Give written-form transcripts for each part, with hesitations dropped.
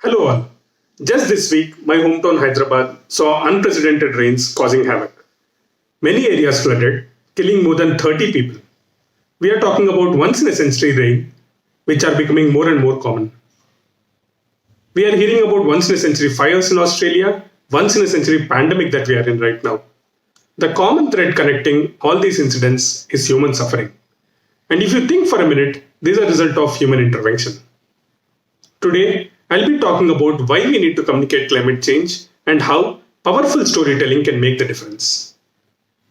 Hello all. Just this week, my hometown Hyderabad saw unprecedented rains causing havoc. Many areas flooded, killing more than 30 people. We are talking about once in a century rain, which are becoming more and more common. We are hearing about once in a century fires in Australia, once in a century pandemic that we are in right now. The common thread connecting all these incidents is human suffering. And if you think for a minute, these are a result of human intervention. Today, I'll be talking about why we need to communicate climate change and how powerful storytelling can make the difference.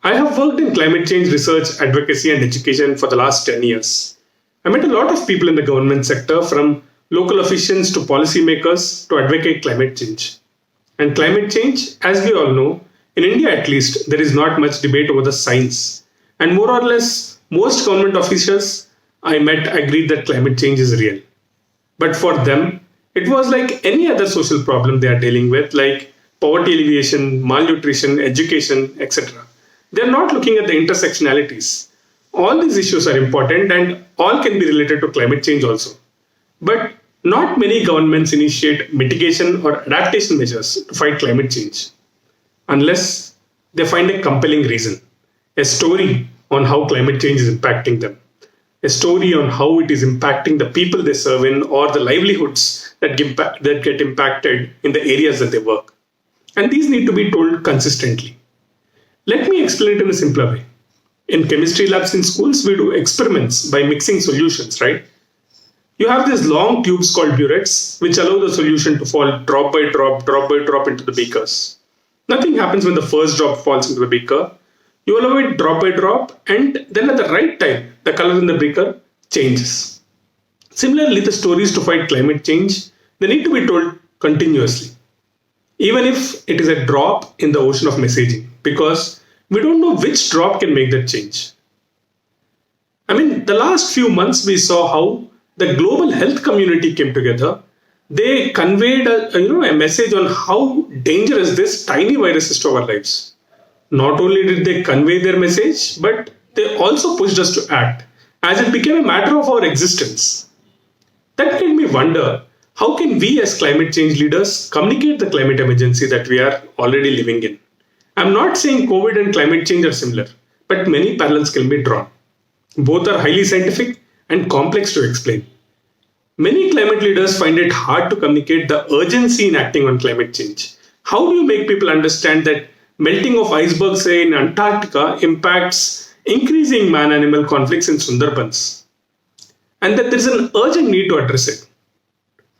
I have worked in climate change research, advocacy, and education for the last 10 years. I met a lot of people in the government sector, from local officials to policymakers, to advocate climate change. And climate change, as we all know, in India at least, there is not much debate over the science. And more or less, most government officials I met agreed that climate change is real. But for them, it was like any other social problem they are dealing with, like poverty alleviation, malnutrition, education, etc. They are not looking at the intersectionalities. All these issues are important and all can be related to climate change also. But not many governments initiate mitigation or adaptation measures to fight climate change unless they find a compelling reason, a story on how climate change is impacting them, a story on how it is impacting the people they serve in or the livelihoods that get impacted in the areas that they work. And these need to be told consistently. Let me explain it in a simpler way. In chemistry labs in schools, we do experiments by mixing solutions, right? You have these long tubes called burettes, which allow the solution to fall drop by drop into the beakers. Nothing happens when the first drop falls into the beaker. You allow it drop by drop, and then at the right time, the color in the beaker changes. Similarly, the stories to fight climate change, they need to be told continuously, even if it is a drop in the ocean of messaging, because we don't know which drop can make that change. The last few months we saw how the global health community came together. They conveyed a message on how dangerous this tiny virus is to our lives. Not only did they convey their message, but they also pushed us to act, as it became a matter of our existence. That made me wonder, how can we as climate change leaders communicate the climate emergency that we are already living in? I'm not saying COVID and climate change are similar, but many parallels can be drawn. Both are highly scientific and complex to explain. Many climate leaders find it hard to communicate the urgency in acting on climate change. How do you make people understand that melting of icebergs, say in Antarctica, impacts increasing man-animal conflicts in Sundarbans, and that there is an urgent need to address it?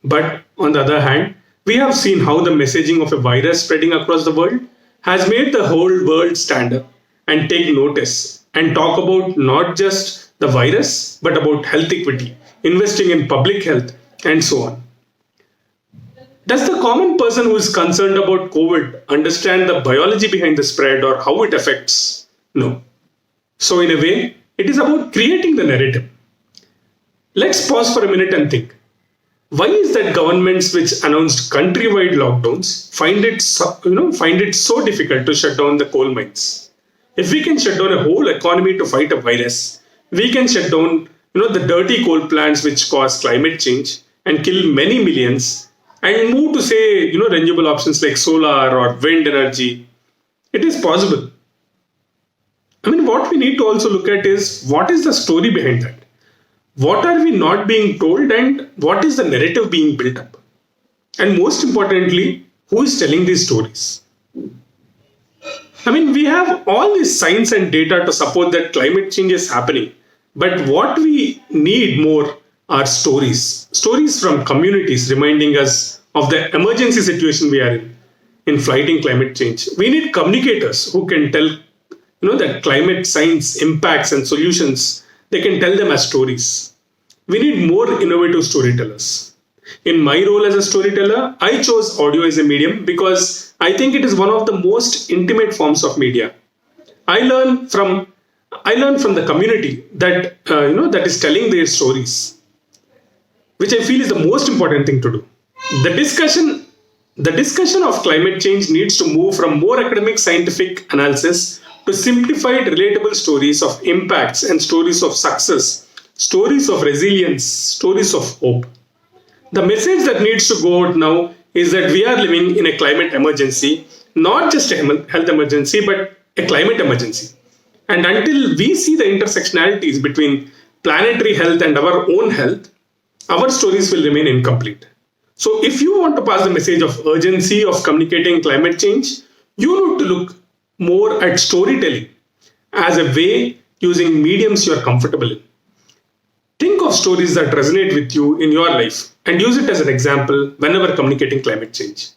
But on the other hand, we have seen how the messaging of a virus spreading across the world has made the whole world stand up and take notice and talk about not just the virus, but about health equity, investing in public health, and so on. Does the common person who is concerned about COVID understand the biology behind the spread or how it affects? No. So, in a way, it is about creating the narrative. Let's pause for a minute and think. Why is that governments which announced countrywide lockdowns find it so difficult to shut down the coal mines? If we can shut down a whole economy to fight a virus, we can shut down the dirty coal plants which cause climate change and kill many millions, and move to, say, renewable options like solar or wind energy. It is possible. What we need to also look at is, what is the story behind that? What are we not being told, and what is the narrative being built up? And most importantly, who is telling these stories? We have all this science and data to support that climate change is happening. But what we need more are stories. Stories from communities reminding us of the emergency situation we are in fighting climate change. We need communicators who can tell that climate science impacts and solutions. They can tell them as stories. We need more innovative storytellers. In my role as a storyteller, I chose audio as a medium because I think it is one of the most intimate forms of media. I learn from the community that is telling their stories, which I feel is the most important thing to do. The discussion of climate change needs to move from more academic scientific analysis to simplified, relatable stories of impacts and stories of success, stories of resilience, stories of hope. The message that needs to go out now is that we are living in a climate emergency, not just a health emergency, but a climate emergency. And until we see the intersectionalities between planetary health and our own health, our stories will remain incomplete. So, if you want to pass the message of urgency of communicating climate change, you need to look more at storytelling as a way using mediums you are comfortable in. Think of stories that resonate with you in your life and use it as an example whenever communicating climate change.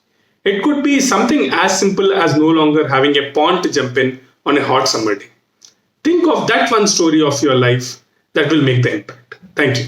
It could be something as simple as no longer having a pond to jump in on a hot summer day. Think of that one story of your life that will make the impact. Thank you.